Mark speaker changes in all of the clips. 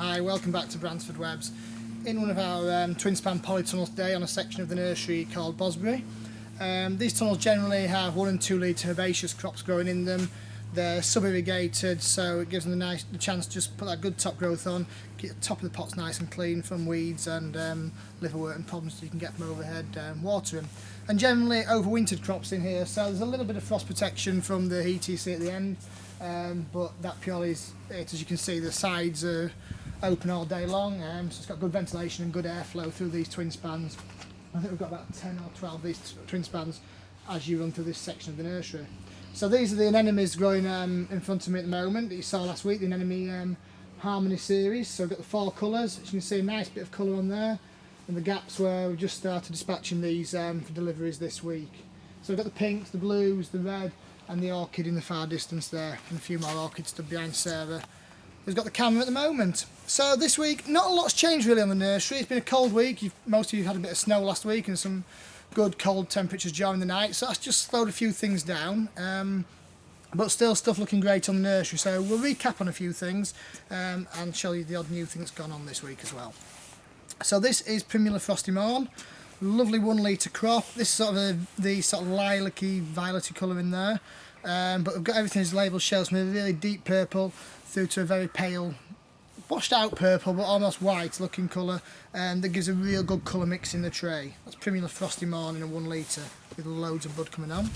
Speaker 1: Hi, welcome back to Bransford Webs. In one of our twin span polytunnels today on a section of the nursery called Bosbury. These tunnels generally have 1 and 2 litre herbaceous crops growing in them. They're sub-irrigated, so it gives them the chance to just put that good top growth on, get the top of the pots nice and clean from weeds and liverwort and problems that you can get from overhead watering. And generally overwintered crops in here, so there's a little bit of frost protection from the heat you see at the end, but that purely is it. As you can see, the sides are open all day long, so it's got good ventilation and good airflow through these twin spans. I think we've got about 10 or 12 of these twin spans as you run through this section of the nursery. So these are the anemones growing in front of me at the moment that you saw last week, the anemone Harmony series. So we've got the 4 colours, as you can see, a nice bit of colour on there, and the gaps where we've just started dispatching these for deliveries this week. So we've got the pinks, the blues, the red, and the orchid in the far distance there, and a few more orchids stood behind Sarah, who's got the camera at the moment. So this week, not a lot's changed really on the nursery. It's been a cold week. Most of you had a bit of snow last week and some good cold temperatures during the night, so that's just slowed a few things down, but still stuff looking great on the nursery. So we'll recap on a few things and show you the odd new thing that's gone on this week as well. So this is Primula Frosty Morn, lovely 1 litre crop. This is sort of the sort of lilac-y, violet-y colour in there, but we've got everything as label shows, from a really deep purple through to a very pale washed out purple but almost white looking colour, and that gives a real good colour mix in the tray. That's Primula Frosty Morn in a 1 litre with loads of bud coming on.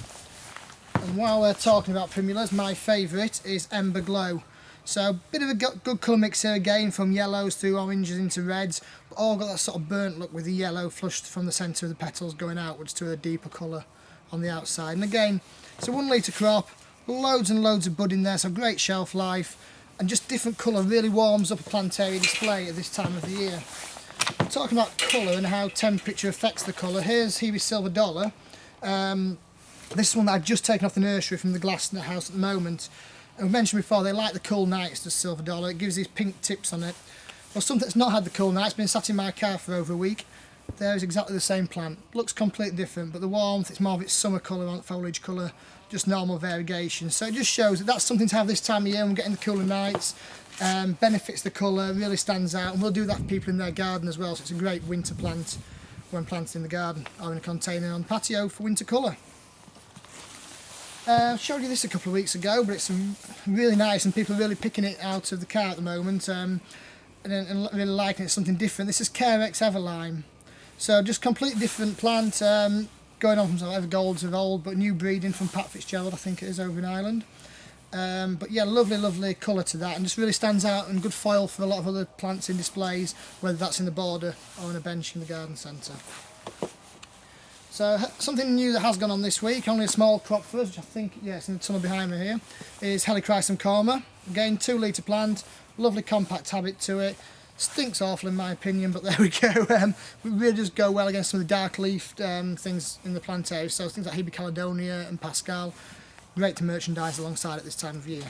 Speaker 1: And while we're talking about primulas, my favourite is Ember Glow. So a bit of a good colour mix here again, from yellows through oranges into reds, but all got that sort of burnt look with the yellow flushed from the centre of the petals going outwards to a deeper colour on the outside. And again, it's a 1 litre crop, loads and loads of bud in there, so great shelf life. And just different colour really warms up a plant area display at this time of the year. Talking about colour and how temperature affects the colour, here's Hebe Silver Dollar. This is one that I've just taken off the nursery from the glass in the house at the moment. And we mentioned before, they like the cool nights, the Silver Dollar. It gives these pink tips on it. Well, something that's not had the cool night, it's been sat in my car for over a week. There is exactly the same plant. Looks completely different, but the warmth, it's more of its summer colour on foliage colour, just normal variegation. So it just shows that that's something to have this time of year when we're getting the cooler nights. Benefits the colour, really stands out, and we'll do that for people in their garden as well. So it's a great winter plant when planted in the garden or in a container on patio for winter colour. I showed you this a couple of weeks ago, but it's really nice and people are really picking it out of the car at the moment and really liking it. It's something different. This is Carex Everlime. So just completely different plant, going on from sort of Evergolds of old, but new breeding from Pat Fitzgerald, I think it is, over in Ireland. But yeah, lovely colour to that, and just really stands out and good foil for a lot of other plants in displays, whether that's in the border or on a bench in the garden centre. So something new that has gone on this week, only a small crop for us, which I think, yeah, it's in the tunnel behind me here, is Helichrysum Corma. Again, 2 litre plant, lovely compact habit to it. Stinks awful in my opinion, but there we go. We really just go well against some of the dark leafed things in the plant area, so things like Hebe Caledonia and Pascal, great to merchandise alongside at this time of year.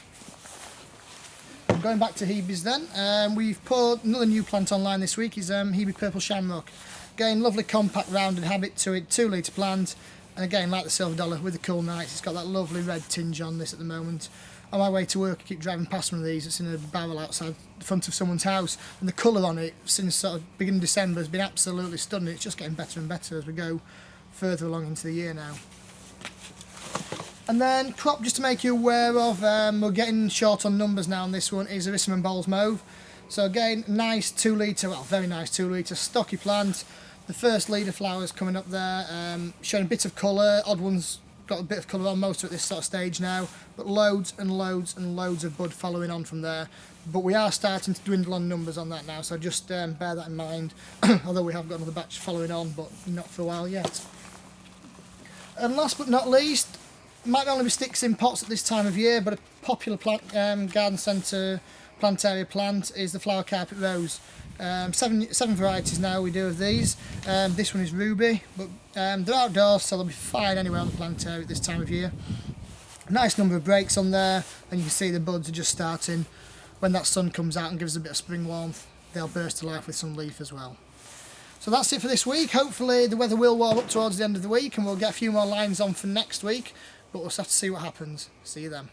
Speaker 1: Going back to Hebes then, we've put another new plant online this week, is Hebe Purple Shamrock. Again, lovely compact rounded habit to it, 2 litre plant, and again like the Silver Dollar with the cool nights, it's got that lovely red tinge on this at the moment. On my way to work, I keep driving past one of these. It's in a barrel outside the front of someone's house, and the colour on it since sort of beginning of December has been absolutely stunning. It's just getting better and better as we go further along into the year now. And then crop, just to make you aware of, we're getting short on numbers now on this one, is Arissimum Bowles Mauve. So again, nice 2 litre, well, very nice 2 litre, stocky plant. The first leader flowers coming up there, showing a bit of colour, odd ones got a bit of colour on, most of it at this sort of stage now, but loads and loads and loads of bud following on from there. But we are starting to dwindle on numbers on that now, so just bear that in mind, although we have got another batch following on, but not for a while yet. And last but not least, might only be sticks in pots at this time of year, but a popular plant, garden centre plant area plant is the Flower Carpet Rose. 7 varieties now we do of these. This one is Ruby, but they're outdoors, so they'll be fine anywhere on the plant area at this time of year. Nice number of breaks on there, and you can see the buds are just starting. When that sun comes out and gives a bit of spring warmth, they'll burst to life with some leaf as well. So that's it for this week. Hopefully the weather will warm up towards the end of the week and we'll get a few more lines on for next week, but we'll just have to see what happens. See you then.